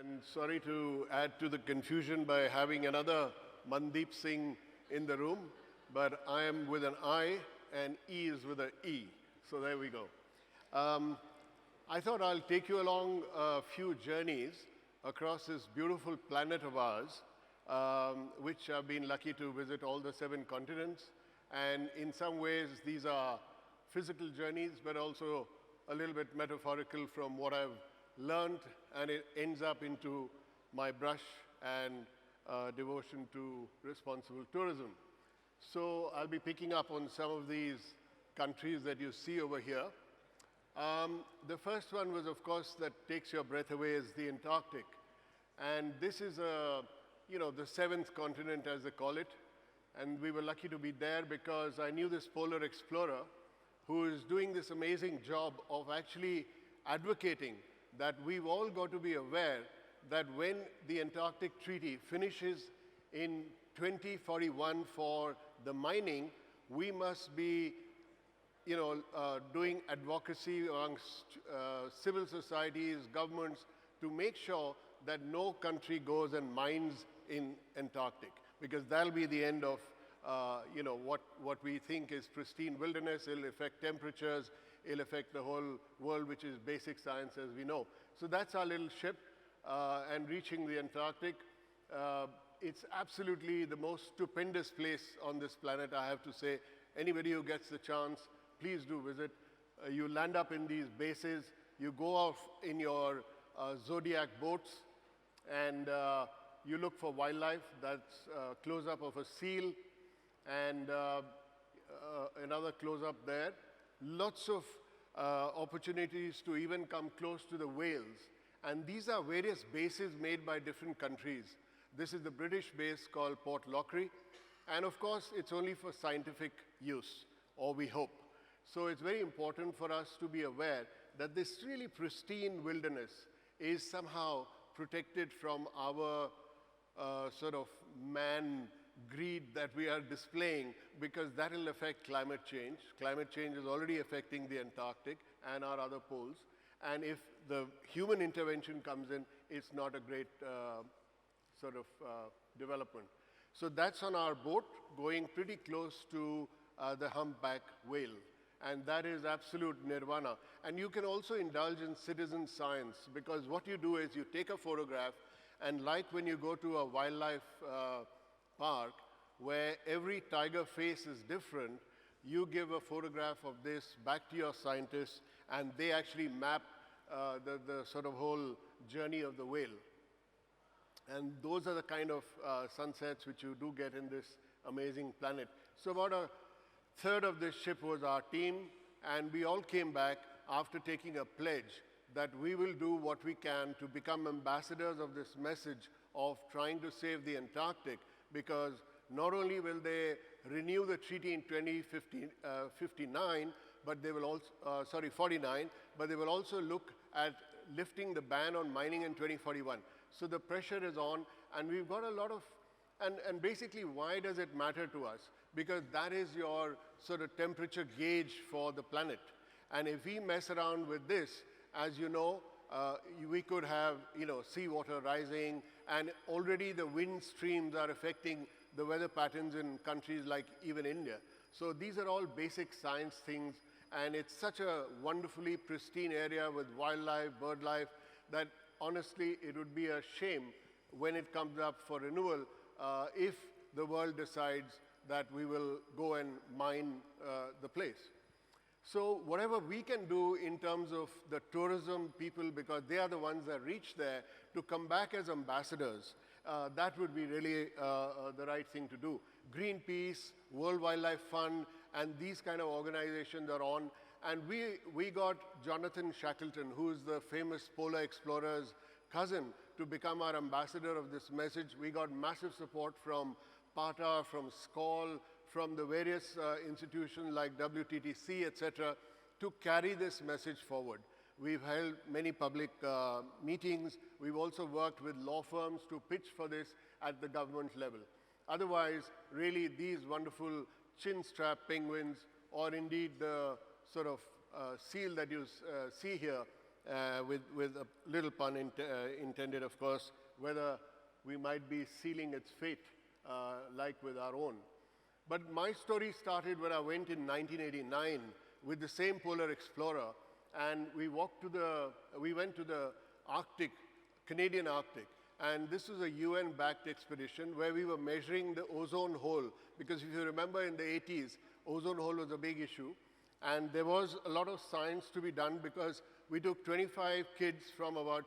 And sorry to add to the confusion by having another Mandip Singh in the room, but I am with an I and E is with an E. So there we go. I thought I'll take you along a few journeys across this beautiful planet of ours, which I've been lucky to visit all the 7 continents. And in some ways, these are physical journeys, but also a little bit metaphorical from what I've learned, and it ends up into my brush and devotion to responsible tourism. So I'll be picking up on some of these countries that you see over here. The first one was, of course, that takes your breath away is the Antarctic. And this is, the 7th continent, as they call it. And we were lucky to be there because I knew this polar explorer who is doing this amazing job of actually advocating that we've all got to be aware that when the Antarctic Treaty finishes in 2041 for the mining, we must be doing advocacy amongst civil societies, governments, to make sure that no country goes and mines in Antarctic, because that'll be the end of what we think is pristine wilderness. It'll affect temperatures, it'll affect the whole world, which is basic science as we know. So that's our little ship, and reaching the Antarctic. It's absolutely the most stupendous place on this planet, I have to say. Anybody who gets the chance, please do visit. You land up in these bases, you go off in your Zodiac boats, and you look for wildlife. That's a close-up of a seal, and another close-up there. Lots of opportunities to even come close to the whales. And these are various bases made by different countries. This is the British base called Port Lockery. And of course, it's only for scientific use, or we hope. So it's very important for us to be aware that this really pristine wilderness is somehow protected from our sort of man greed that we are displaying, because that will affect climate change. Climate change is already affecting the Antarctic and our other poles. And if the human intervention comes in, it's not a great development. So that's on our boat, going pretty close to the humpback whale. And that is absolute nirvana. And you can also indulge in citizen science, because what you do is you take a photograph, and like when you go to a wildlife park where every tiger face is different, you give a photograph of this back to your scientists, and they actually map the sort of whole journey of the whale. And those are the kind of sunsets which you do get in this amazing planet. So about a third of this ship was our team, and we all came back after taking a pledge that we will do what we can to become ambassadors of this message of trying to save the Antarctic, because not only will they renew the treaty in 2059, but they will also, 49, but they will also look at lifting the ban on mining in 2041. So the pressure is on, and we've got a lot of, and basically why does it matter to us? Because that is your sort of temperature gauge for the planet. And if we mess around with this, as you know, we could have seawater rising, and already the wind streams are affecting the weather patterns in countries like even India. So these are all basic science things, and it's such a wonderfully pristine area with wildlife, bird life, that honestly it would be a shame when it comes up for renewal if the world decides that we will go and mine the place. So whatever we can do in terms of the tourism people, because they are the ones that reach there, to come back as ambassadors, that would be really the right thing to do. Greenpeace, World Wildlife Fund, and these kind of organizations are on. And we got Jonathan Shackleton, who is the famous polar explorer's cousin, to become our ambassador of this message. We got massive support from PATA, from SCOL, from the various institutions like WTTC, etc., to carry this message forward. We've held many public meetings. We've also worked with law firms to pitch for this at the government level. Otherwise, really, these wonderful chin-strap penguins, or indeed the sort of seal that you see here, with a little pun intended, of course, whether we might be sealing its fate like with our own. But my story started when I went in 1989 with the same polar explorer, and we went to the Arctic, Canadian Arctic, and this was a UN-backed expedition where we were measuring the ozone hole, because if you remember in the 80s, ozone hole was a big issue, and there was a lot of science to be done because we took 25 kids from about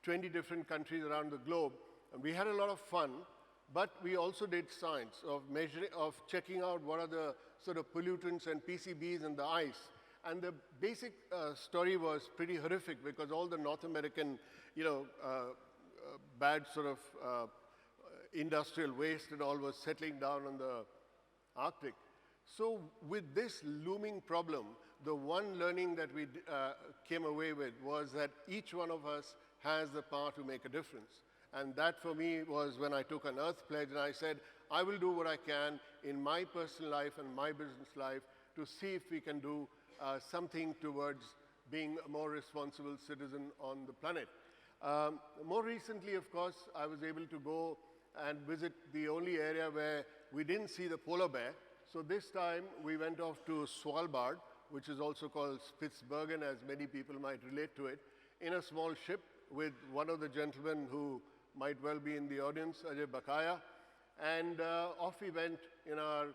20 different countries around the globe, and we had a lot of fun, but we also did science of checking out what are the sort of pollutants and PCBs in the ice. And the basic story was pretty horrific because all the North American, bad sort of industrial waste and all was settling down on the Arctic. So with this looming problem, the one learning that we came away with was that each one of us has the power to make a difference. And that for me was when I took an Earth pledge and I said, I will do what I can in my personal life and my business life to see if we can do something towards being a more responsible citizen on the planet. More recently, of course, I was able to go and visit the only area where we didn't see the polar bear. So this time we went off to Svalbard, which is also called Spitsbergen, as many people might relate to it, in a small ship with one of the gentlemen who might well be in the audience, Ajay Bakaya. And off we went in our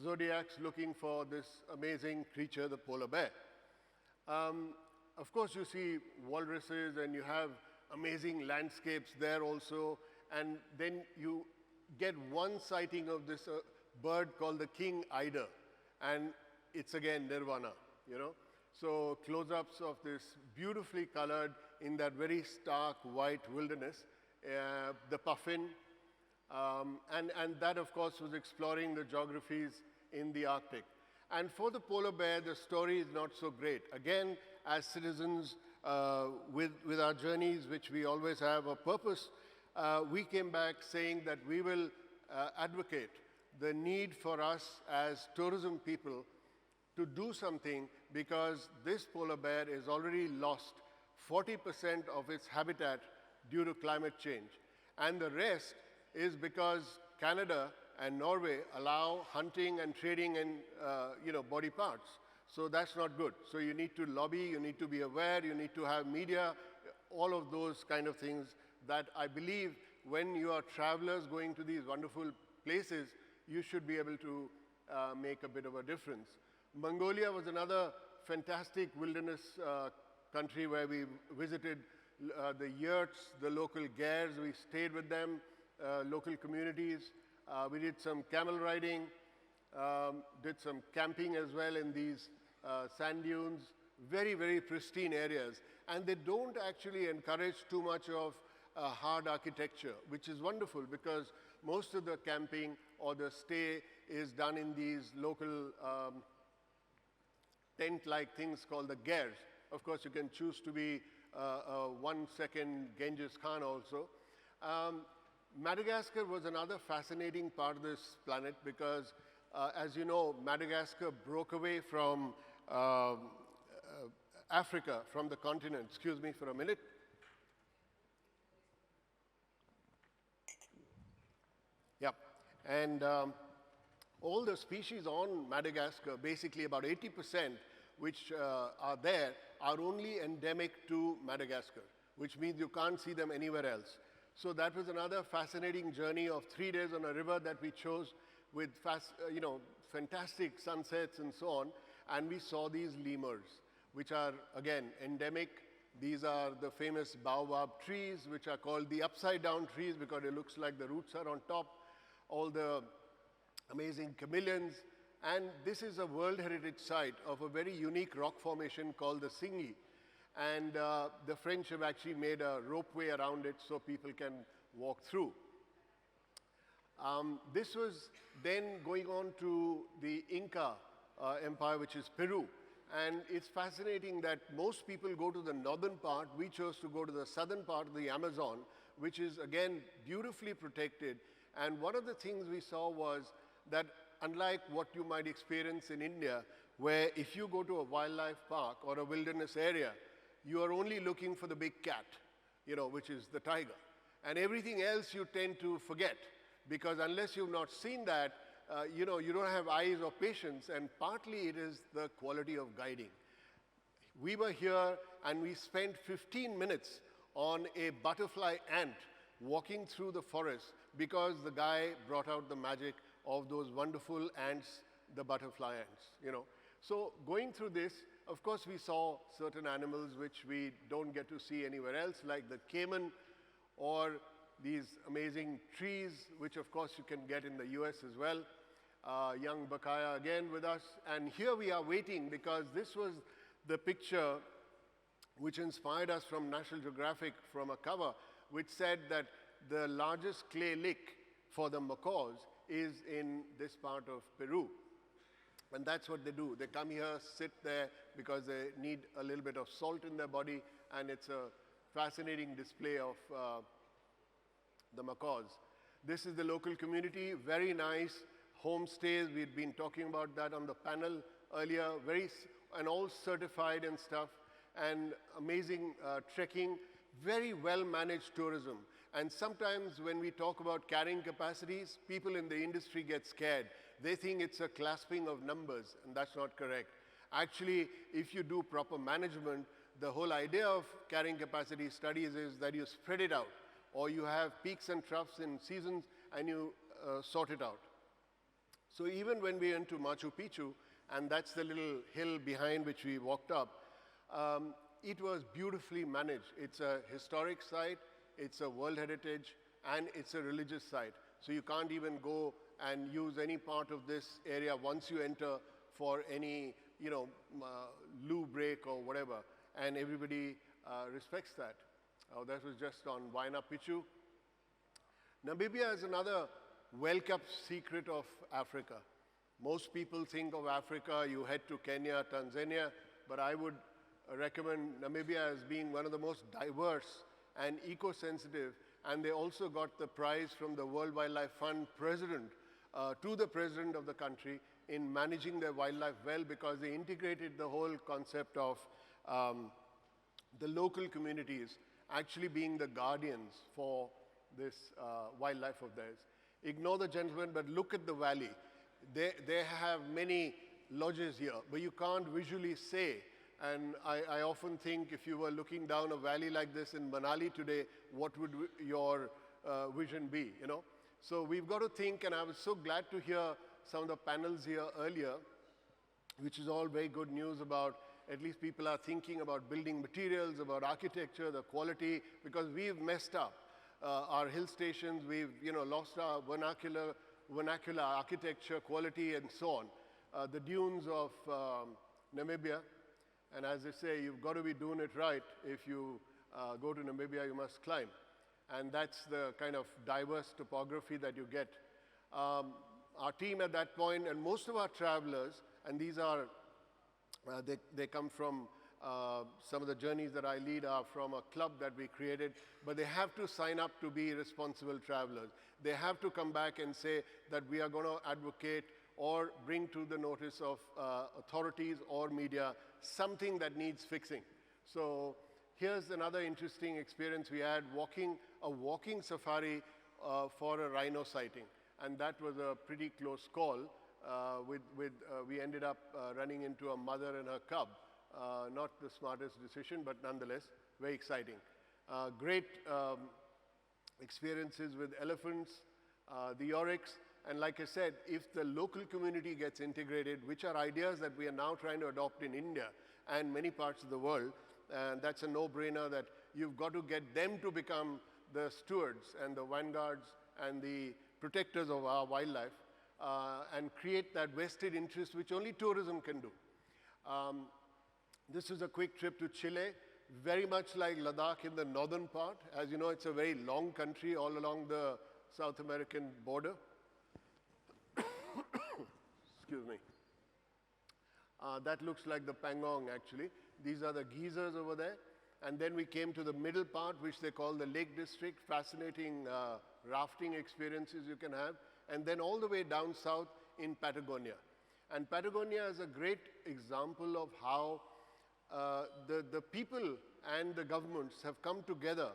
Zodiacs looking for this amazing creature, the polar bear. Of course, you see walruses and you have amazing landscapes there also. And then you get one sighting of this bird called the king eider. And it's again nirvana, So close-ups of this beautifully colored in that very stark white wilderness, the puffin, and that, of course, was exploring the geographies in the Arctic. And for the polar bear, the story is not so great. Again, as citizens, with our journeys, which we always have a purpose, we came back saying that we will advocate the need for us as tourism people to do something because this polar bear is already lost 40% of its habitat due to climate change. And the rest is because Canada and Norway allow hunting and trading in body parts. So that's not good. So you need to lobby, you need to be aware, you need to have media, all of those kind of things that I believe when you are travelers going to these wonderful places, you should be able to make a bit of a difference. Mongolia was another fantastic wilderness country where we visited the yurts, the local gers, we stayed with them, local communities. We did some camel riding, did some camping as well in these sand dunes, very, very pristine areas. And they don't actually encourage too much of hard architecture, which is wonderful because most of the camping or the stay is done in these local tent-like things called the gers. Of course, you can choose to be a 1-second Genghis Khan also. Madagascar was another fascinating part of this planet because, as you know, Madagascar broke away from Africa, from the continent. Excuse me for a minute. Yep. And all the species on Madagascar, basically about 80%, which are there, are only endemic to Madagascar, which means you can't see them anywhere else. So that was another fascinating journey of 3 days on a river that we chose with fantastic sunsets and so on. And we saw these lemurs, which are, again, endemic. These are the famous baobab trees, which are called the upside-down trees because it looks like the roots are on top. All the amazing chameleons. And this is a World Heritage Site of a very unique rock formation called the Singhi. And the French have actually made a ropeway around it so people can walk through. This was then going on to the Inca Empire, which is Peru. And it's fascinating that most people go to the northern part. We chose to go to the southern part of the Amazon, which is, again, beautifully protected. And one of the things we saw was that unlike what you might experience in India, where if you go to a wildlife park or a wilderness area, you are only looking for the big cat, which is the tiger. And everything else you tend to forget, because unless you've not seen that, you don't have eyes or patience, and partly it is the quality of guiding. We were here and we spent 15 minutes on a butterfly ant walking through the forest because the guy brought out the magic of those wonderful ants, the butterfly ants, So going through this, of course, we saw certain animals which we don't get to see anywhere else, like the caiman or these amazing trees, which of course you can get in the US as well. Young Bakaya again with us. And here we are waiting because this was the picture which inspired us from National Geographic from a cover, which said that the largest clay lick for the macaws is in this part of Peru. And that's what they do. They come here, sit there, because they need a little bit of salt in their body, and it's a fascinating display of the macaws. This is the local community, very nice homestays. We'd been talking about that on the panel earlier, and all certified and stuff, and amazing trekking, very well-managed tourism. And sometimes when we talk about carrying capacities, people in the industry get scared. They think it's a clasping of numbers, and that's not correct. Actually, if you do proper management, the whole idea of carrying capacity studies is that you spread it out, or you have peaks and troughs in seasons, and you sort it out. So even when we went to Machu Picchu, and that's the little hill behind which we walked up, it was beautifully managed. It's a historic site, it's a World Heritage, and it's a religious site. So you can't even go and use any part of this area once you enter for any, loo break or whatever. And everybody respects that. That was just on Huayna Picchu. Namibia is another well-kept secret of Africa. Most people think of Africa, you head to Kenya, Tanzania, but I would recommend Namibia as being one of the most diverse and eco-sensitive, and they also got the prize from the World Wildlife Fund president to the president of the country in managing their wildlife well, because they integrated the whole concept of the local communities actually being the guardians for this wildlife of theirs. Ignore the gentleman, but look at the valley. They have many lodges here, but you can't visually say. And I often think if you were looking down a valley like this in Manali today, what would your vision be, So we've got to think, and I was so glad to hear some of the panels here earlier, which is all very good news about at least people are thinking about building materials, about architecture, the quality, because we've messed up our hill stations, we've lost our vernacular architecture, quality, and so on. The dunes of Namibia, and as they say, you've got to be doing it right. If you go to Namibia, you must climb. And that's the kind of diverse topography that you get. Our team at that point, and most of our travelers, and these are, they come from, some of the journeys that I lead are from a club that we created, but they have to sign up to be responsible travelers. They have to come back and say that we are going to advocate or bring to the notice of authorities or media something that needs fixing. So here's another interesting experience we had, a walking safari for a rhino sighting. And that was a pretty close call. We ended up running into a mother and her cub. Not the smartest decision, but nonetheless, very exciting. Great experiences with elephants, the oryx. And like I said, if the local community gets integrated, which are ideas that we are now trying to adopt in India and many parts of the world, and that's a no-brainer that you've got to get them to become the stewards and the vanguards and the protectors of our wildlife, and create that vested interest which only tourism can do. This is a quick trip to Chile, very much like Ladakh in the northern part. As you know, it's a very long country all along the South American border. Excuse me. That looks like the Pangong, actually. These are the geysers over there. And then we came to the middle part, which they call the Lake District, fascinating rafting experiences you can have. And then all the way down south in Patagonia. And Patagonia is a great example of how the people and the governments have come together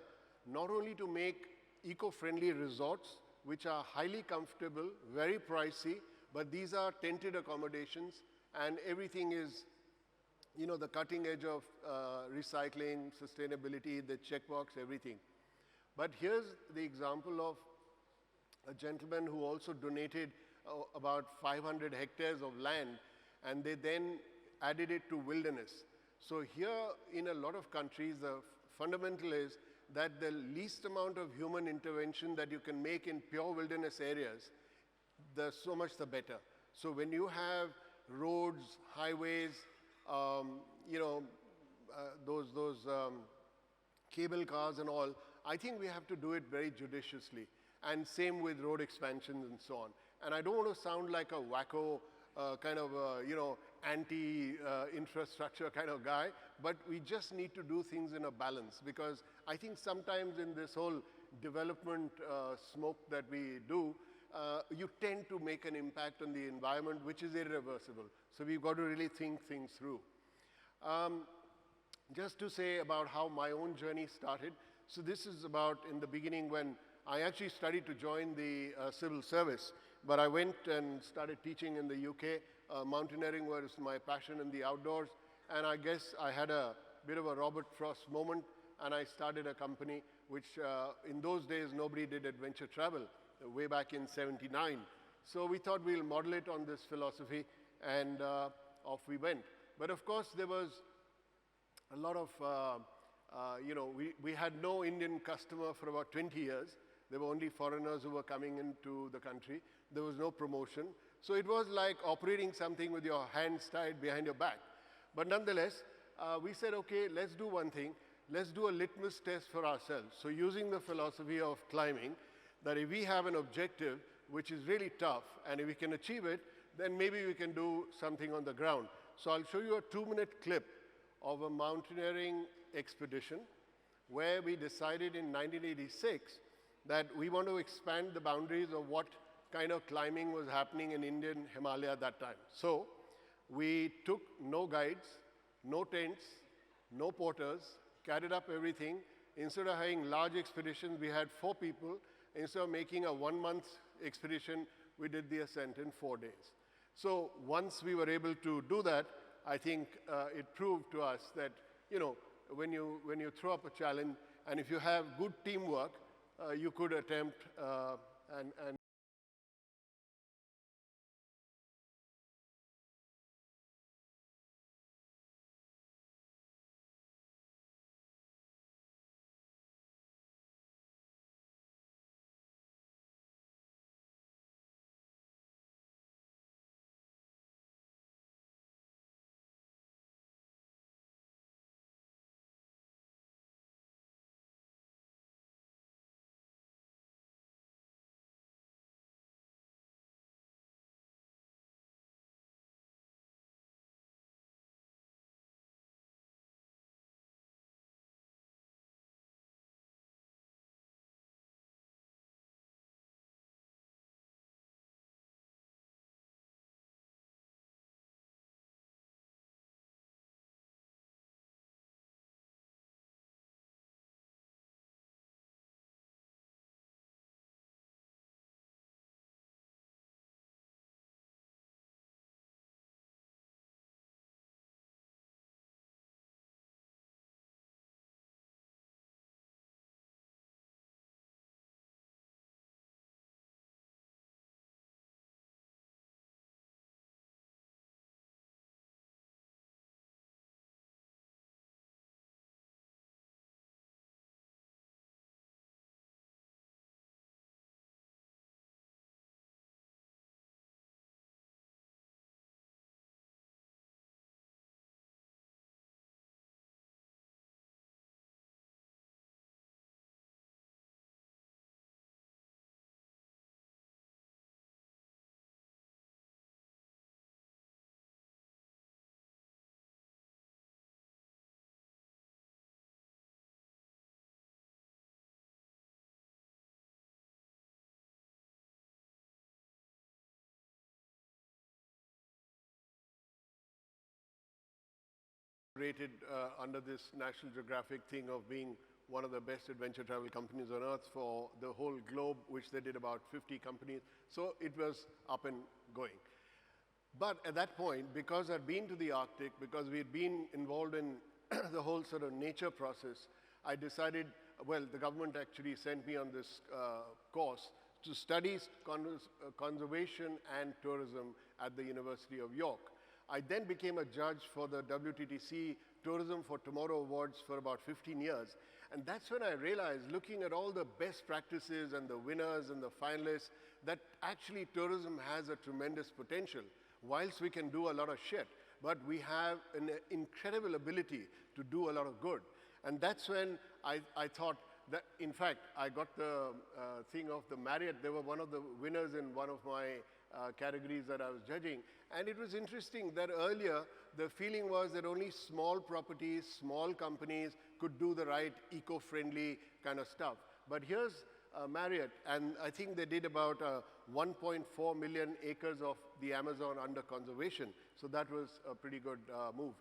not only to make eco-friendly resorts, which are highly comfortable, very pricey, but these are tented accommodations, and everything is, the cutting edge of recycling, sustainability, the checkbox, everything. But here's the example of a gentleman who also donated about 500 hectares of land, and they then added it to wilderness. So here, in a lot of countries, the fundamental is that the least amount of human intervention that you can make in pure wilderness areas, so much the better. So when you have roads, highways, those cable cars and all, I think we have to do it very judiciously. And same with road expansions and so on. And I don't want to sound like a wacko kind of, anti-infrastructure kind of guy, but we just need to do things in a balance, because I think sometimes in this whole development smoke that we do, you tend to make an impact on the environment which is irreversible. So we've got to really think things through. Just to say about how my own journey started. So this is about in the beginning when I actually studied to join the civil service, but I went and started teaching in the UK. Mountaineering was my passion in the outdoors, and I guess I had a bit of a Robert Frost moment, and I started a company which in those days nobody did adventure travel, way back in '79. So we thought we'll model it on this philosophy, and off we went. But of course there was a lot of, we had no Indian customer for about 20 years. There were only foreigners who were coming into the country. There was no promotion. So it was like operating something with your hands tied behind your back. But nonetheless, we said, okay, let's do one thing. Let's do a litmus test for ourselves. So using the philosophy of climbing, that if we have an objective which is really tough, and if we can achieve it, then maybe we can do something on the ground. So I'll show you a 2-minute clip of a mountaineering expedition where we decided in 1986 that we want to expand the boundaries of what kind of climbing was happening in Indian Himalaya at that time. So we took no guides, no tents, no porters, carried up everything. Instead of having large expeditions, we had 4 people. Instead of making a 1-month expedition, we did the ascent in 4 days. So once we were able to do that, I think it proved to us that, when you throw up a challenge, and if you have good teamwork, you could attempt and rated under this National Geographic thing of being one of the best adventure travel companies on earth for the whole globe, which they did about 50 companies. So it was up and going. But at that point, because I'd been to the Arctic, because we'd been involved in the whole sort of nature process, I decided, well, the government actually sent me on this course to study conservation and tourism at the University of York. I then became a judge for the WTTC Tourism for Tomorrow Awards for about 15 years. And that's when I realized, looking at all the best practices and the winners and the finalists, that actually tourism has a tremendous potential. Whilst we can do a lot of shit, but we have an incredible ability to do a lot of good. And that's when I thought that, in fact, I got the thing of the Marriott. They were one of the winners in one of my categories that I was judging. And it was interesting that earlier, the feeling was that only small properties, small companies could do the right eco-friendly kind of stuff. But here's Marriott, and I think they did about 1.4 million acres of the Amazon under conservation. So that was a pretty good move.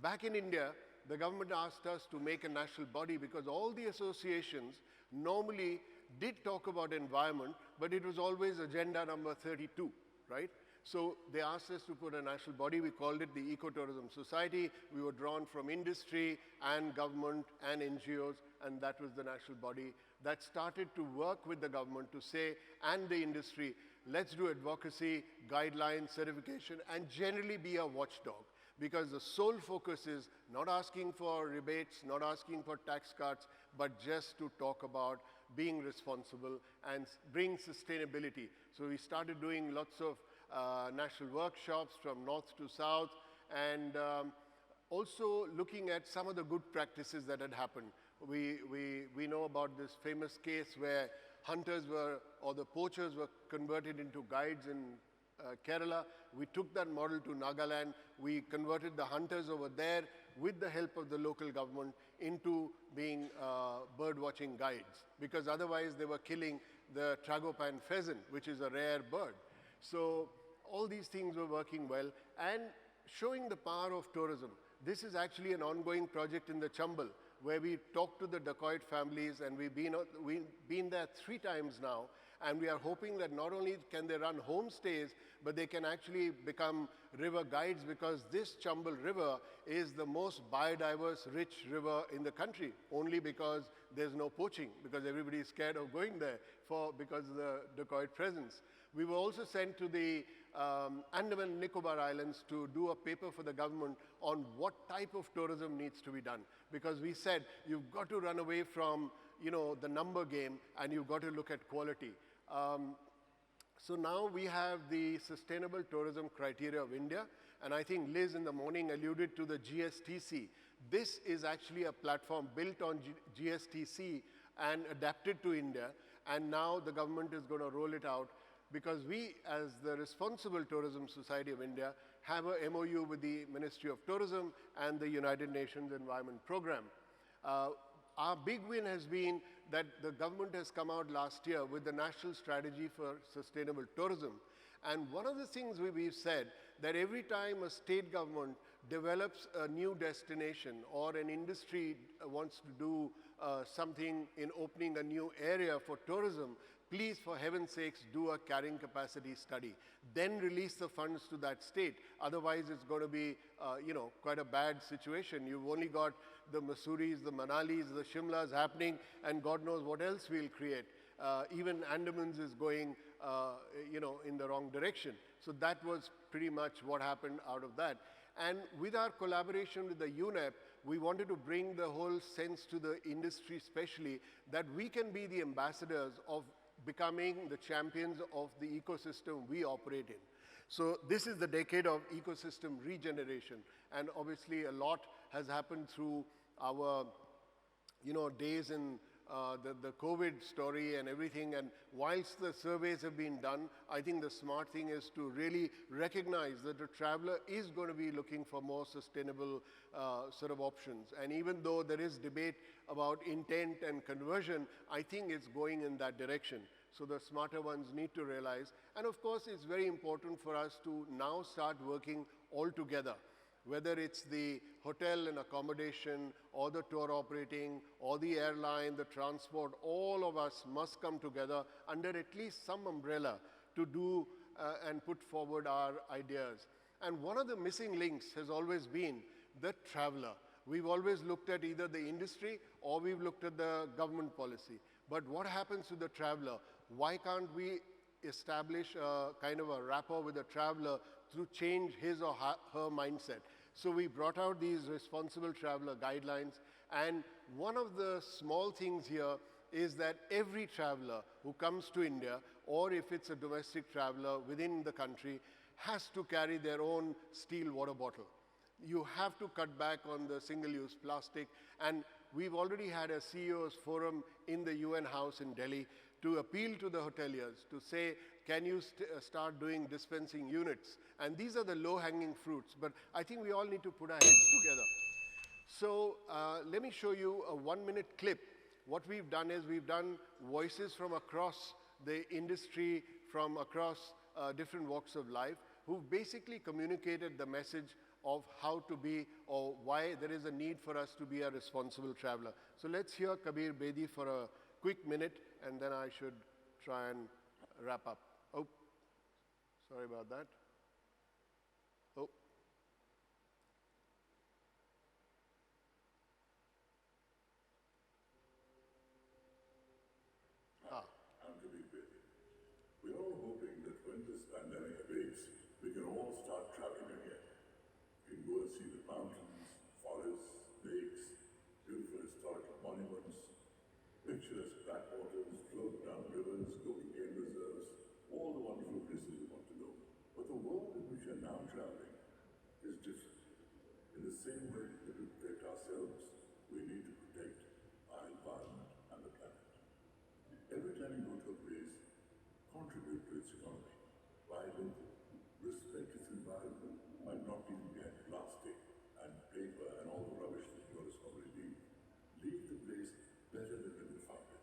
Back in India, the government asked us to make a national body because all the associations normally did talk about environment, but it was always agenda number 32, right? So they asked us to put a national body. We called it the Ecotourism Society. We were drawn from industry and government and NGOs, and that was the national body that started to work with the government to say, and the industry, let's do advocacy, guidelines, certification, and generally be a watchdog. Because the sole focus is not asking for rebates, not asking for tax cuts, but just to talk about being responsible and bring sustainability. So we started doing lots of national workshops from north to south, and also looking at some of the good practices that had happened. We know about this famous case where hunters were, or the poachers were converted into guides in Kerala. We took that model to Nagaland. We converted the hunters over there with the help of the local government into being bird watching guides, because otherwise they were killing the Tragopan pheasant, which is a rare bird. So all these things were working well and showing the power of tourism. This is actually an ongoing project in the Chambal, where we talk to the dacoit families, and we've been there 3 times now, and we are hoping that not only can they run homestays, but they can actually become river guides, because this Chambal River is the most biodiverse rich river in the country, only because there's no poaching, because everybody is scared of going there because of the dacoit presence. We were also sent to the Andaman and Nicobar Islands to do a paper for the government on what type of tourism needs to be done. Because we said, you've got to run away from, the number game, and you've got to look at quality. So now we have the Sustainable Tourism Criteria of India, and I think Liz in the morning alluded to the GSTC. This is actually a platform built on GSTC and adapted to India, and now the government is going to roll it out, because we, as the Responsible Tourism Society of India, have a MOU with the Ministry of Tourism and the United Nations Environment Program. Our big win has been that the government has come out last year with the National Strategy for Sustainable Tourism. And one of the things we've said, that every time a state government develops a new destination or an industry wants to do something in opening a new area for tourism, please, for heaven's sakes, do a carrying capacity study. Then release the funds to that state. Otherwise, it's going to be, quite a bad situation. You've only got the Masuris, the Manalis, the Shimlas happening, and God knows what else we'll create. Even Andamans is going, in the wrong direction. So that was pretty much what happened out of that. And with our collaboration with the UNEP, we wanted to bring the whole sense to the industry, especially, that we can be the ambassadors of becoming the champions of the ecosystem we operate in. So this is the decade of ecosystem regeneration, and obviously a lot has happened through our days in the COVID story and everything, and whilst the surveys have been done, I think the smart thing is to really recognize that the traveler is going to be looking for more sustainable sort of options. And even though there is debate about intent and conversion, I think it's going in that direction. So the smarter ones need to realize. And of course, it's very important for us to now start working all together. whether it's the hotel and accommodation, or the tour operating, or the airline, the transport, all of us must come together under at least some umbrella to do and put forward our ideas. And one of the missing links has always been the traveler. We've always looked at either the industry or we've looked at the government policy. But what happens to the traveler? Why can't we establish a kind of a rapport with the traveler to change his or her mindset? So we brought out these responsible traveler guidelines, and one of the small things here is that every traveler who comes to India, or if it's a domestic traveler within the country, has to carry their own steel water bottle. You have to cut back on the single-use plastic, and we've already had a CEO's forum in the UN House in Delhi to appeal to the hoteliers to say, can you start doing dispensing units? And these are the low-hanging fruits, but I think we all need to put our heads together. So let me show you a 1-minute clip. What we've done is we've done voices from across the industry, from across different walks of life, who've basically communicated the message of how to be, or why there is a need for us to be a responsible traveler. So let's hear Kabir Bedi for a quick minute, and then I should try and wrap up. Oh, sorry about that. Oh. I'm Kabir Bedi. We're all hoping that when this pandemic abates, we can all start traveling again. We can go and see the mountains, forests, lakes, beautiful historical monuments, picturesque backwaters, float down rivers, cooking game reserves, all the wonderful places we want to go. But the world in which we are now traveling is different. In the same way that we protect ourselves, we need to protect our environment and the planet. Every time you go to a place, contribute to its economy. Buy local, respect its environment, and not even get plastic and paper and all the rubbish that tourists already leave. Leave the place better than when you found it.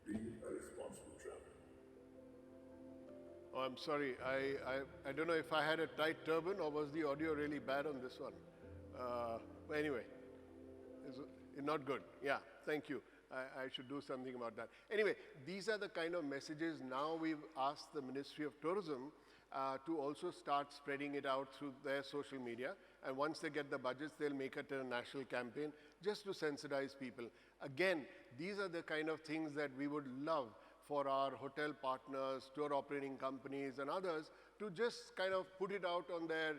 Be a responsible traveler. Oh, I'm sorry. I don't know if I had a tight turban or was the audio really bad on this one. But anyway, it's not good. Yeah, thank you. I should do something about that. Anyway, these are the kind of messages now we've asked the Ministry of Tourism to also start spreading it out through their social media. And once they get the budgets, they'll make it a national campaign just to sensitize people. Again, these are the kind of things that we would love for our hotel partners, tour operating companies, and others to just kind of put it out on their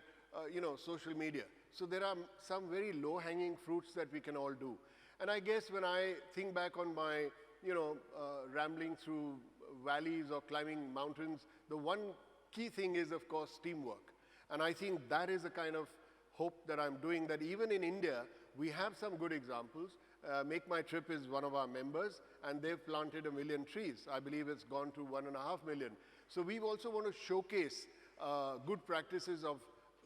social media. So there are some very low-hanging fruits that we can all do. And I guess when I think back on my, rambling through valleys or climbing mountains, the one key thing is, of course, teamwork. And I think that is a kind of hope that I'm doing, that even in India, we have some good examples. Make My Trip is one of our members, and they've planted 1 million trees. I believe it's gone to 1.5 million. So we also want to showcase good practices of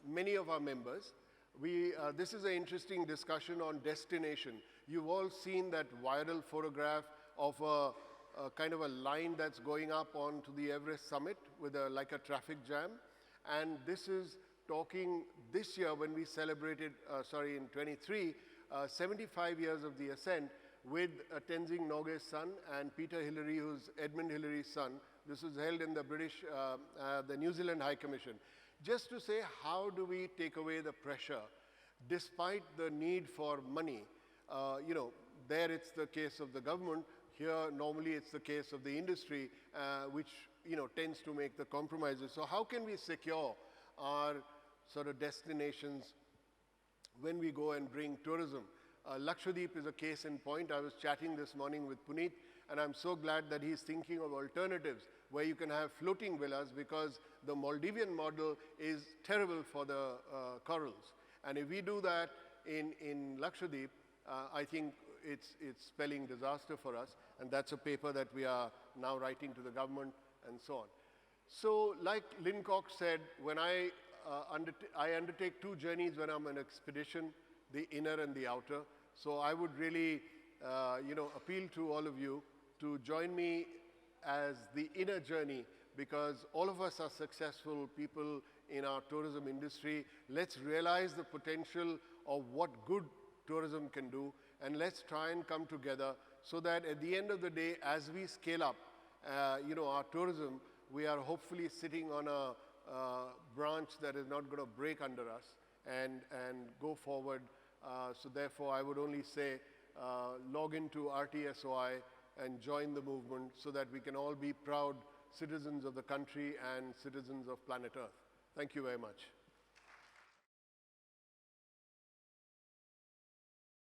many of our members. This is an interesting discussion on destination. You've all seen that viral photograph of a kind of a line that's going up onto the Everest summit with like a traffic jam. And this is talking this year when we celebrated, in 23, 75 years of the ascent with Tenzing Norgay's son and Peter Hillary, who's Edmund Hillary's son. This was held in the the New Zealand High Commission. Just to say, how do we take away the pressure despite the need for money? There it's the case of the government. Here, normally it's the case of the industry, which, tends to make the compromises. So how can we secure our sort of destinations when we go and bring tourism? Lakshadweep is a case in point. I was chatting this morning with Puneet, and I'm so glad that he's thinking of alternatives where you can have floating villas, because the Maldivian model is terrible for the corals. And if we do that in Lakshadweep, I think it's spelling disaster for us, and that's a paper that we are now writing to the government and so on. So like Lynn Cox said, when I undertake 2 journeys when I'm on an expedition, the inner and the outer. So I would really, appeal to all of you to join me as the inner journey, because all of us are successful people in our tourism industry. Let's realize the potential of what good tourism can do, and let's try and come together so that at the end of the day, as we scale up, our tourism, we are hopefully sitting on a branch that is not going to break under us and go forward. So therefore, I would only say log into RTSOI and join the movement so that we can all be proud citizens of the country and citizens of planet Earth. Thank you very much.